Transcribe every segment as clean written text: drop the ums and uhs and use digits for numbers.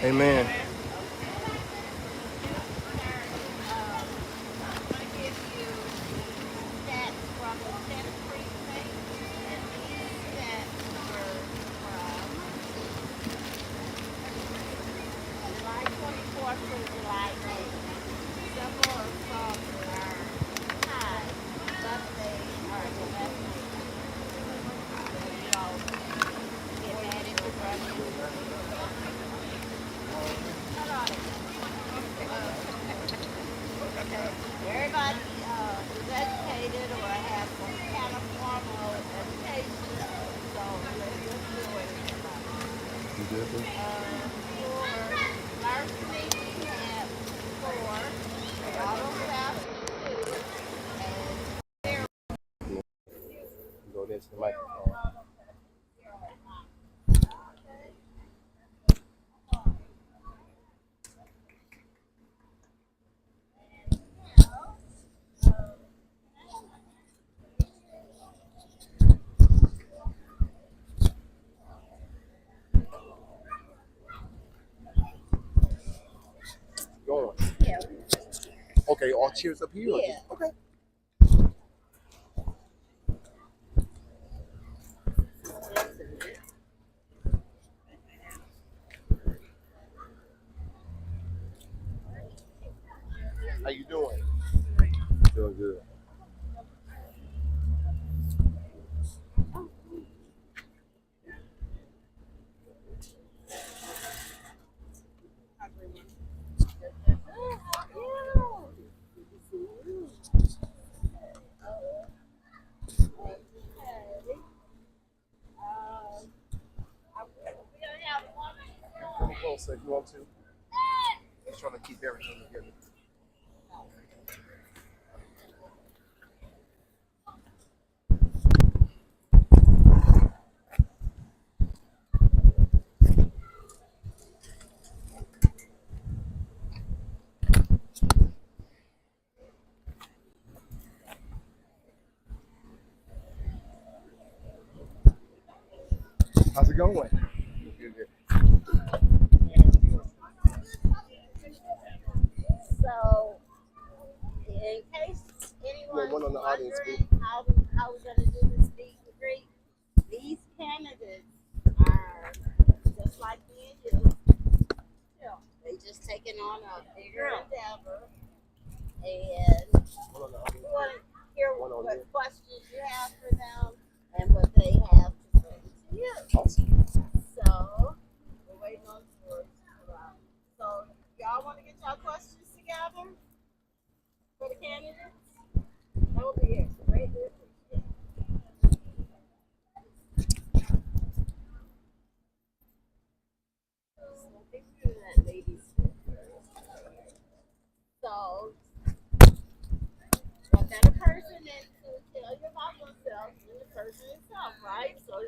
Amen. You good, bro? Go next to the microphone. Going. Okay, all cheers up here. Okay. How you doing? Doing good. Come closer if you want to. Just trying to keep everything together. How's it going? Good, good. One on the audience, please. One on the audience. One on there. Awesome.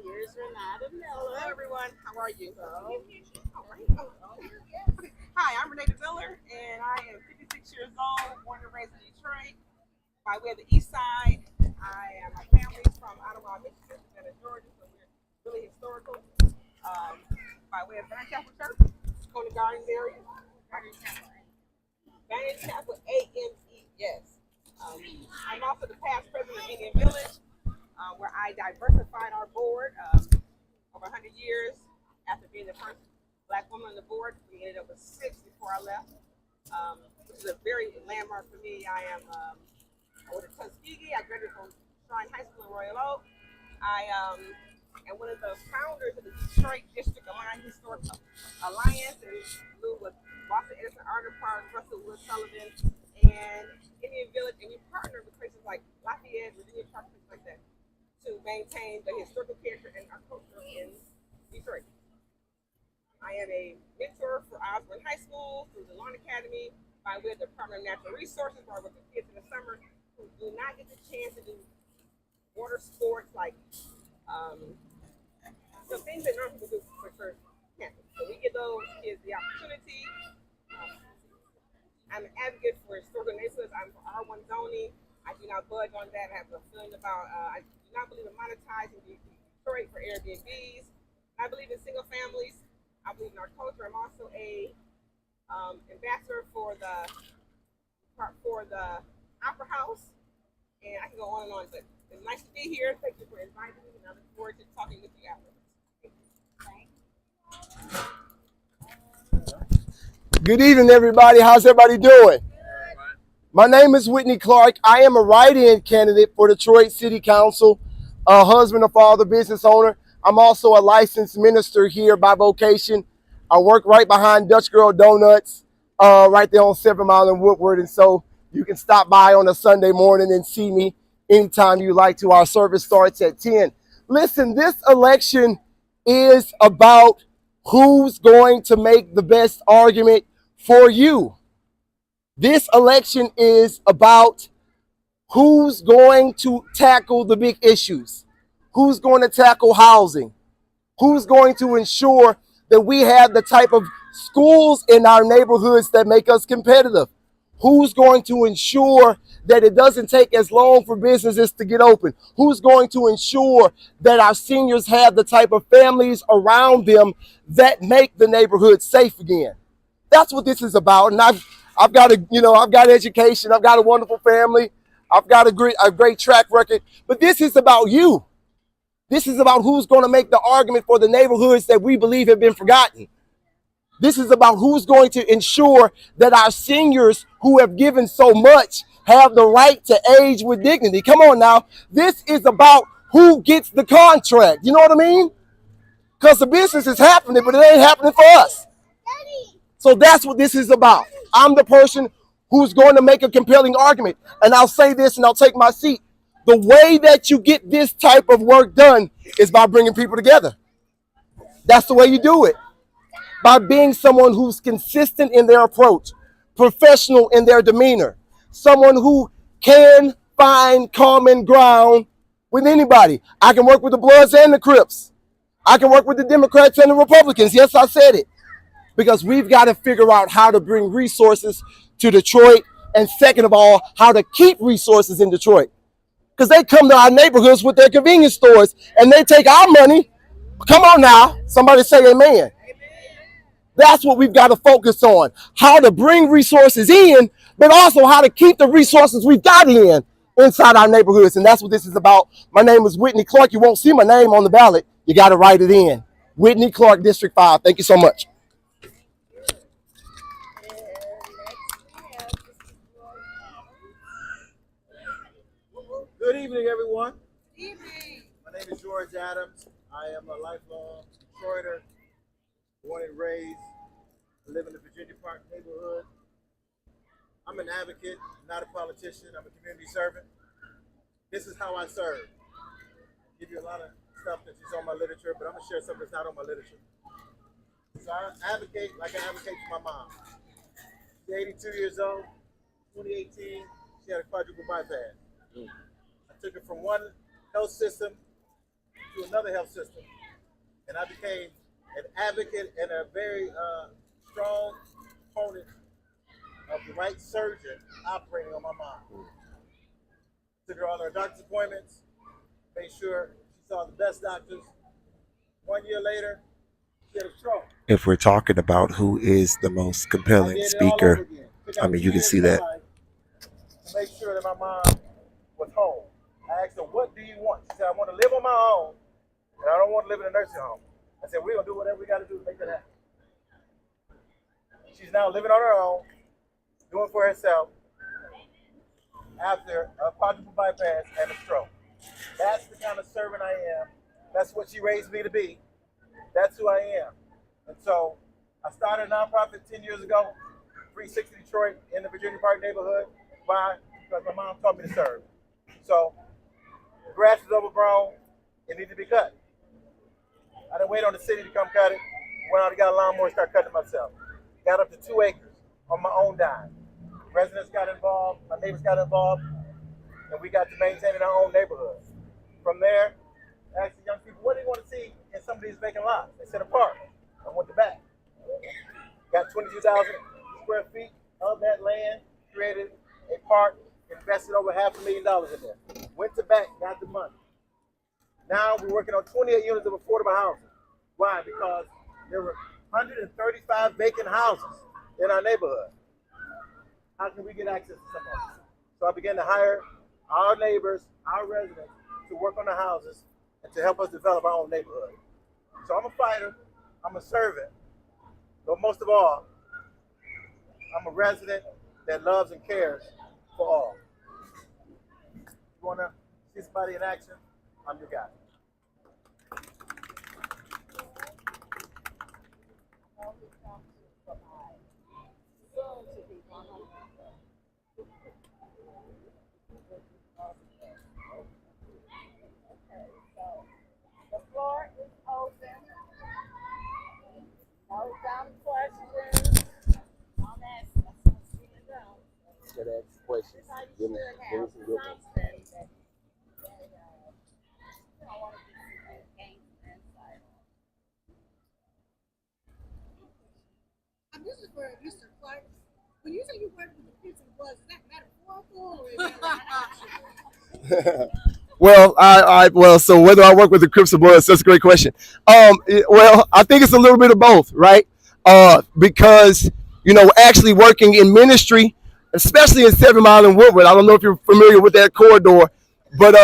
Hello, everyone. How are you? All right. Hi, I'm Renee Miller, and I am 56 years old, born and raised in Detroit, by way of the East Side. My family's from Ottawa, Michigan, and Georgia, so we're really historical. By way of Banner Chapel Church, Coney Gardens area. Banner Chapel AME, yes. I'm also the past president of Indian Village, where I diversified our board over 100 years. After being the first black woman on the board, we ended up with 6 before I left, which is a very landmark for me. I went to Tuskegee. I graduated from Shrine High School in Royal Oak. I am one of the founders of the Detroit District Alliance Historic Alliance, and Lou with Boston Edison Arthur Park, Russell Wood Sullivan, and Indian Village, and we partner with places like Lafayette, Virginia Park, things like that, to maintain the historical character and our culture in Detroit. I am a mentor for Osborne High School through the Lawn Academy by way of the Department of Natural Resources, where I work with kids in the summer who do not get the chance to do water sports like some things that normal people do for campus. So we give those kids the opportunity. Um, I'm an advocate for historical neighborhoods. I'm for R1 zoning. I do not budge on that. I have a feeling about, I do not believe in monetizing Detroit for Airbnbs. I believe in single families. I believe in our culture. I'm also a ambassador for the Opera House, and I can go on and on. But it's nice to be here. Thank you for inviting me, and I look forward to talking with you afterwards. Good evening, everybody. How's everybody doing? My name is Whitney Clark. I am a write-in candidate for Detroit City Council, a husband, a father, business owner. I'm also a licensed minister here by vocation. I work right behind Dutch Girl Donuts, right there on 7 Mile and Woodward. And so you can stop by on a Sunday morning and see me anytime you like to. Our service starts at 10. Listen, this election is about who's going to make the best argument for you. This election is about who's going to tackle the big issues, who's going to tackle housing, who's going to ensure that we have the type of schools in our neighborhoods that make us competitive, who's going to ensure that it doesn't take as long for businesses to get open, who's going to ensure that our seniors have the type of families around them that make the neighborhood safe again. That's what this is about. And I've got education. I've got a wonderful family. I've got a great track record. But this is about you. This is about who's going to make the argument for the neighborhoods that we believe have been forgotten. This is about who's going to ensure that our seniors who have given so much have the right to age with dignity. Come on now. This is about who gets the contract. You know what I mean? Because the business is happening, but it ain't happening for us. So that's what this is about. I'm the person who's going to make a compelling argument. And I'll say this and I'll take my seat. The way that you get this type of work done is by bringing people together. That's the way you do it. By being someone who's consistent in their approach, professional in their demeanor, someone who can find common ground with anybody. I can work with the Bloods and the Crips. I can work with the Democrats and the Republicans. Yes, I said it. Because we've got to figure out how to bring resources to Detroit, and second of all, how to keep resources in Detroit. Because they come to our neighborhoods with their convenience stores and they take our money. Come on now, somebody say amen. That's what we've got to focus on, how to bring resources in, but also how to keep the resources we've got inside our neighborhoods. And that's what this is about. My name is Whitney Clark. You won't see my name on the ballot. You got to write it in. Whitney Clark, District 5. Thank you so much. Good evening, everyone. Good evening. My name is George Adams. I am a lifelong Detroiter, born and raised. I live in the Virginia Park neighborhood. I'm an advocate, not a politician. I'm a community servant. This is how I serve. I give you a lot of stuff that's on my literature, but I'm going to share something that's not on my literature. So I advocate like I advocate for my mom. She's 82 years old. 2018, she had a quadruple bypass. I took her from one health system to another health system, and I became an advocate and a very strong opponent of the right surgeon operating on my mom. Took her on her doctor's appointments, made sure she saw the best doctors. 1 year later, she had a stroke. If we're talking about who is the most compelling speaker, I mean, you can see that. To make sure that my mom was home. I asked her, what do you want? She said, I want to live on my own, and I don't want to live in a nursing home. I said, we're going to do whatever we got to do to make that happen. She's now living on her own, doing for herself, after a quadruple bypass and a stroke. That's the kind of servant I am. That's what she raised me to be. That's who I am. And so I started a nonprofit 10 years ago, 360 Detroit in the Virginia Park neighborhood. Why? Because my mom taught me to serve. So the grass is overgrown. It needs to be cut. I didn't wait on the city to come cut it. Went out and got a lawnmower and started cutting it myself. Got up to 2 acres on my own dime. Residents got involved, my neighbors got involved, and we got to maintain in our own neighborhood. From there, I asked the young people, what do you want to see in some of these vacant lots? They said a park. I went to back. Got 22,000 square feet of that land, created a park, invested over $500,000 in there. Went to back, got the money. Now we're working on 28 units of affordable housing. Why? Because there were 135 vacant houses in our neighborhood. How can we get access to some of them? So I began to hire our neighbors, our residents, to work on the houses and to help us develop our own neighborhood. So I'm a fighter, I'm a servant, but most of all, I'm a resident that loves and cares for all. You wanna see somebody in action? I'm your guy. The floor is open. No dumb questions. Don't ask us what's being done. Gotta ask questions. This is how you Give me should have some good ones. something that you don't want to be gangster inside. This is for Mr. Clark. When you say you work with the Crips and Bloods, is that metaphorical or is that Well, so whether I work with the Crips or Bloods, that's a great question. Well, I think it's a little bit of both, right? Because actually working in ministry, especially in 7 Mile and Woodward. I don't know if you're familiar with that corridor, but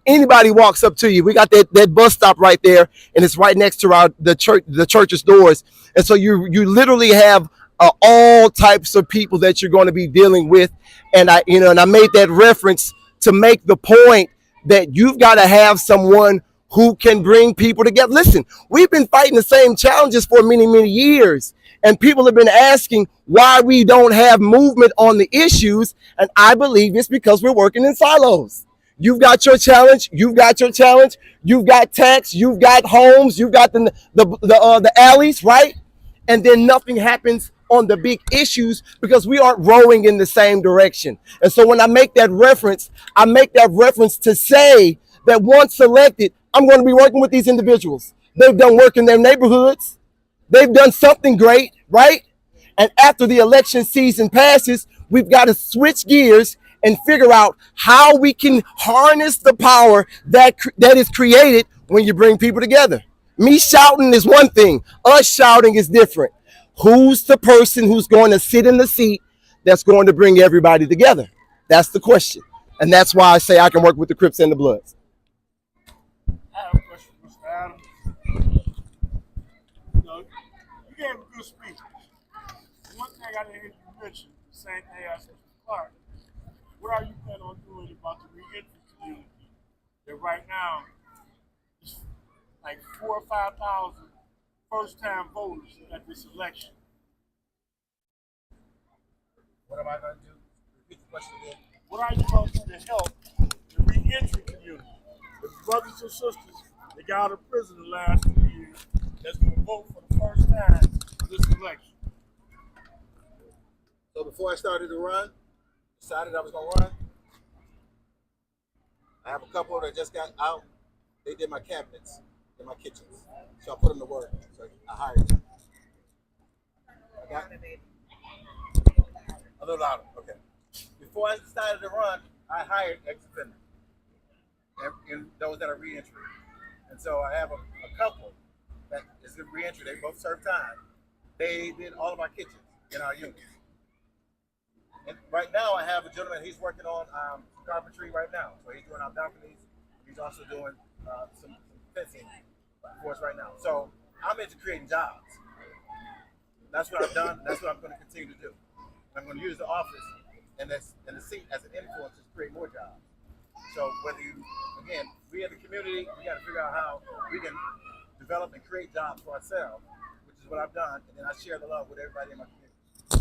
anybody walks up to you. We got that bus stop right there, and it's right next to the church's doors, and so you literally have all types of people that you're going to be dealing with, and I made that reference to make the point that you've got to have someone who can bring people together. Listen, we've been fighting the same challenges for many, many years, and people have been asking why we don't have movement on the issues, and I believe it's because we're working in silos. You've got your challenge, you've got tax, you've got homes, you've got the alleys, right? And then nothing happens on the big issues because we aren't rowing in the same direction. And so when I make that reference to say that once elected, I'm going to be working with these individuals. They've done work in their neighborhoods. They've done something great, right? And after the election season passes, we've got to switch gears and figure out how we can harness the power that is created when you bring people together. Me shouting is one thing. Us shouting is different. Who's the person who's going to sit in the seat that's going to bring everybody together? That's the question. And that's why I say I can work with the Crips and the Bloods. I have a question, Mr. Adams. You gave a good speech. One thing I didn't hear you mention, the same thing as Mr. Clark. What are you planning on doing about the re-entry community that right now is like 4,000 or 5,000 first-time voters at this election? What am I going to do? Repeat the question again. What are you going to do to help the re-entry community? The brothers and sisters that got out of prison the last 2 years that's going to vote for the first time in this election. So before I started to run, decided I was going to run, I have a couple that just got out. They did my cabinets in my kitchens. So I put them to work. So I hired them. I got a little louder. Okay. Before I decided to run, I hired ex-offenders and those that are re-entry. And so I have a couple that is in re-entry. They both serve time. They did all of our kitchens in our units. And right now I have a gentleman, he's working on carpentry right now. So he's doing our balconies. He's also doing some fencing for us right now. So I'm into creating jobs. That's what I've done. That's what I'm going to continue to do. I'm going to use the office and the seat as an influence to create more jobs. So whether we in the community, we got to figure out how we can develop and create jobs for ourselves, which is what I've done. And then I share the love with everybody in my community.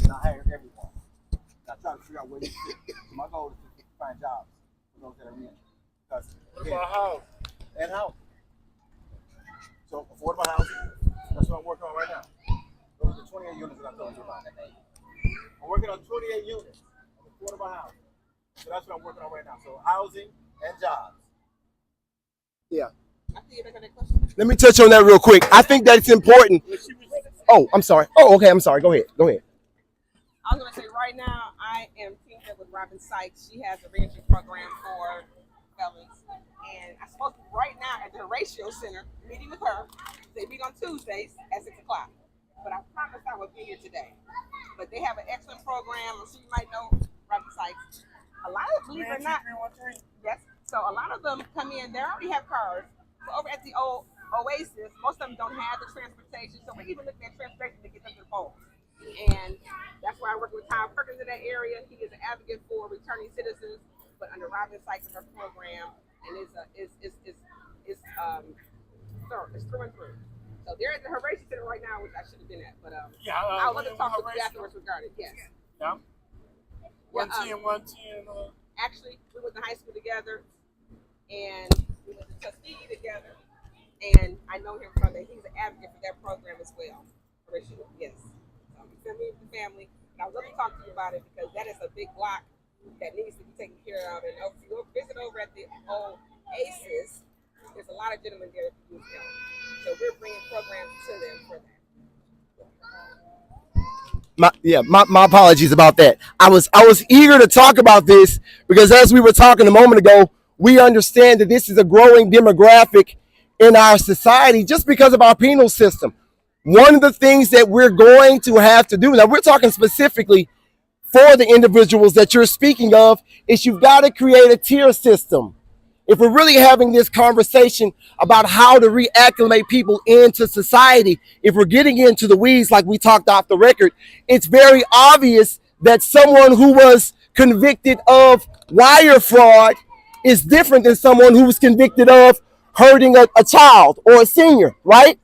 And I hire everyone. And I try to figure out where they fit. So my goal is to find jobs for those that are in. Because What about housing? and housing. So affordable housing, that's what I'm working on right now. Those are the 28 units that I told you about. I'm working on 28 units of affordable housing. So that's what I'm working on right now. So housing and jobs. Yeah. I think you're making that question. Let me touch on that real quick. I think that it's important. Oh, I'm sorry. Oh, okay. I'm sorry. Go ahead. I was going to say right now, I am teamed up with Robin Sykes. She has a reentry program for felons. And I suppose right now, at the Horatio Center, meeting with her. They meet on Tuesdays at 6 o'clock. But I promise I will be here today. But they have an excellent program. I'm sure you might know Robert Sykes. A lot of, believe it or not, yes. So a lot of them come in, they already have cars. So over at the old Oasis, most of them don't have the transportation. So we're even looking at transportation to get them to the polls. And that's why I work with Tom Perkins in that area. He is an advocate for returning citizens, but under Robin Sykes' her program, and it's through and through. So they're at the Horatio Center right now, which I should have been at, but I would love to talk with you afterwards regarding yes. Yeah. 110. Actually, we went to high school together, and we went to Tuskegee together, and I know him from that. He's an advocate for that program as well. Horatio, yes. So he sent me with the family, and I would love to talk to you about it because that is a big block that needs to be taken care of. And if you go visit over at the old Aces, there's a lot of gentlemen there that use help. So we're bringing programs to them for that. My apologies about that. I was eager to talk about this because as we were talking a moment ago, we understand that this is a growing demographic in our society just because of our penal system. One of the things that we're going to have to do, now we're talking specifically for the individuals that you're speaking of, is you've got to create a tier system. If we're really having this conversation about how to reacclimate people into society, if we're getting into the weeds like we talked off the record, it's very obvious that someone who was convicted of wire fraud is different than someone who was convicted of hurting a child or a senior, right?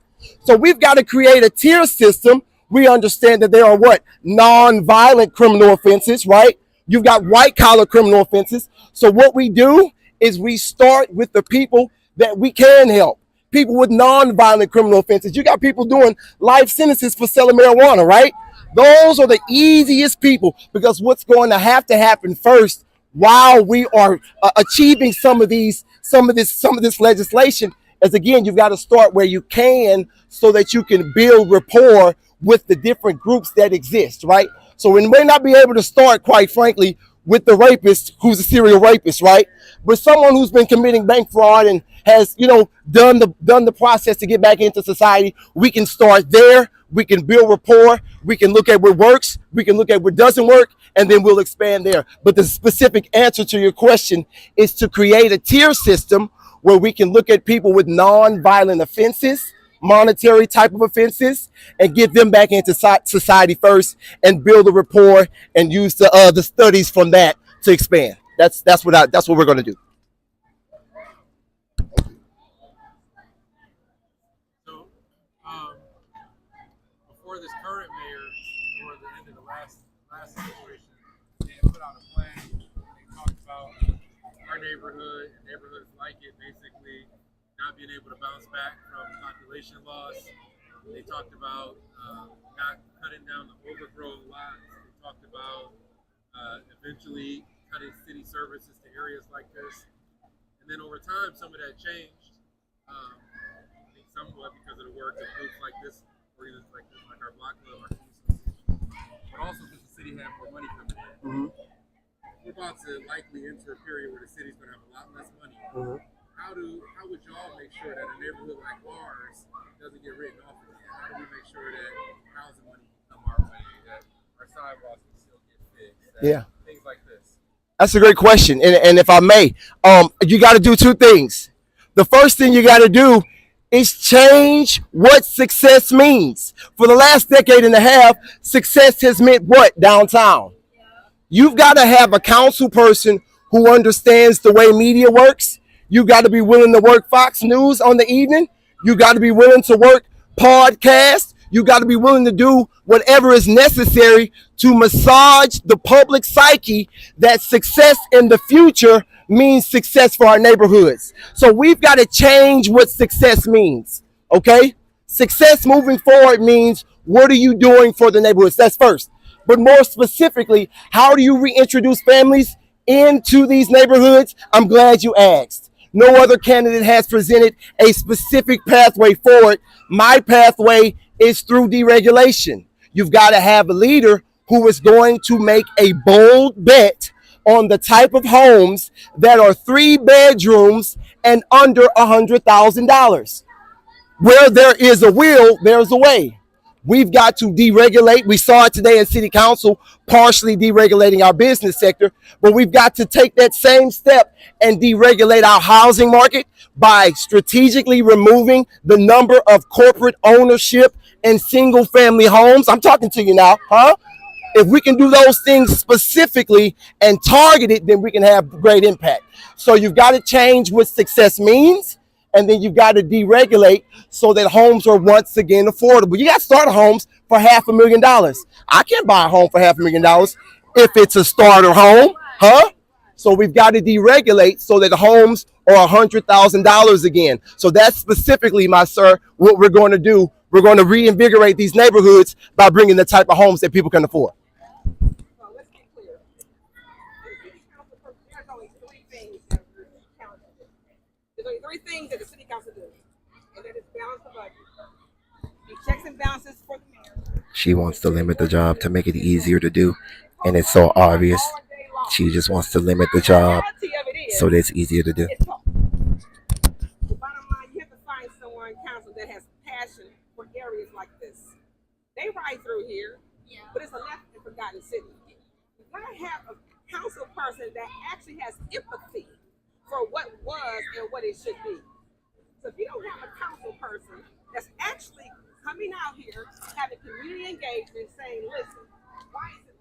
So we've got to create a tier system. We understand that there are non-violent criminal offenses, right? You've got white collar criminal offenses. So what we do is we start with the people that we can help. People with non-violent criminal offenses. You got people doing life sentences for selling marijuana, right? Those are the easiest people because what's going to happen first while we are achieving some of this legislation is, again, you've got to start where you can so that you can build rapport with the different groups that exist, right? So we may not be able to start, quite frankly, with the rapist who's a serial rapist, right? But someone who's been committing bank fraud and has, done the process to get back into society, we can start there. We can build rapport. We can look at what works. We can look at what doesn't work, and then we'll expand there. But the specific answer to your question is to create a tier system where we can look at people with non-violent offenses, monetary type of offenses, and get them back into society first and build a rapport and use the studies from that to expand. That's what we're going to do. So, before this current mayor, toward the end of the last situation, they put out a plan. They talked about our neighborhood and neighborhoods like it, basically not being able to bounce back from population loss. They talked about not cutting down the overgrown lots. They talked about eventually cutting city services to areas like this. And then over time, some of that changed. I think somewhat because of the work of groups like this, organizations like our Block Club, our community association, but also because the city had more money coming in. Mm-hmm. We're about to likely enter a period where the city's going to have a lot less money. Mm-hmm. How would y'all make sure that a neighborhood like ours doesn't get written off again? How do we make sure that housing money can come our way, that our sidewalks can still get fixed, things like this? That's a great question. And if I may, you got to do two things. The first thing you got to do is change what success means. For the last decade and a half, success has meant what downtown? You've got to have a council person who understands the way media works. You got to be willing to work Fox News on the evening. You got to be willing to work podcasts. You got to be willing to do whatever is necessary to massage the public psyche that success in the future means success for our neighborhoods. So we've got to change what success means, okay? Success moving forward means what are you doing for the neighborhoods? That's first. But more specifically, how do you reintroduce families into these neighborhoods? I'm glad you asked. No other candidate has presented a specific pathway forward. My pathway is through deregulation. You've got to have a leader who is going to make a bold bet on the type of homes that are 3 bedrooms and under $100,000. Where there is a will, there's a way. We've got to deregulate. We saw it today in City Council, partially deregulating our business sector, but we've got to take that same step and deregulate our housing market by strategically removing the number of corporate ownership in single family homes. I'm talking to you now, huh? If we can do those things specifically and target it, then we can have great impact. So you've got to change what success means, and then you've got to deregulate so that homes are once again affordable. You got starter homes for $500,000. I can't buy a home for $500,000 if it's a starter home, huh? So we've got to deregulate so that homes are $100,000 again. So that's specifically, my sir, what we're going to do. We're going to reinvigorate these neighborhoods by bringing the type of homes that people can afford. So let's get clear. The city council, there's only three things that the council does. There's only three things that the city council does, and that is balance the budget, do checks and balances for the mayor. She wants to limit the job to make it easier to do, and it's so obvious. She just wants to limit the job so that it's easier to do. It's talk. The bottom line, you have to find someone in council that has passion for areas like this. They ride through here, but it's a left and forgotten city. You gotta have a council person that actually has empathy for what was and what it should be. So if you don't have a council person that's actually coming out here, having community engagement, saying, listen, why is it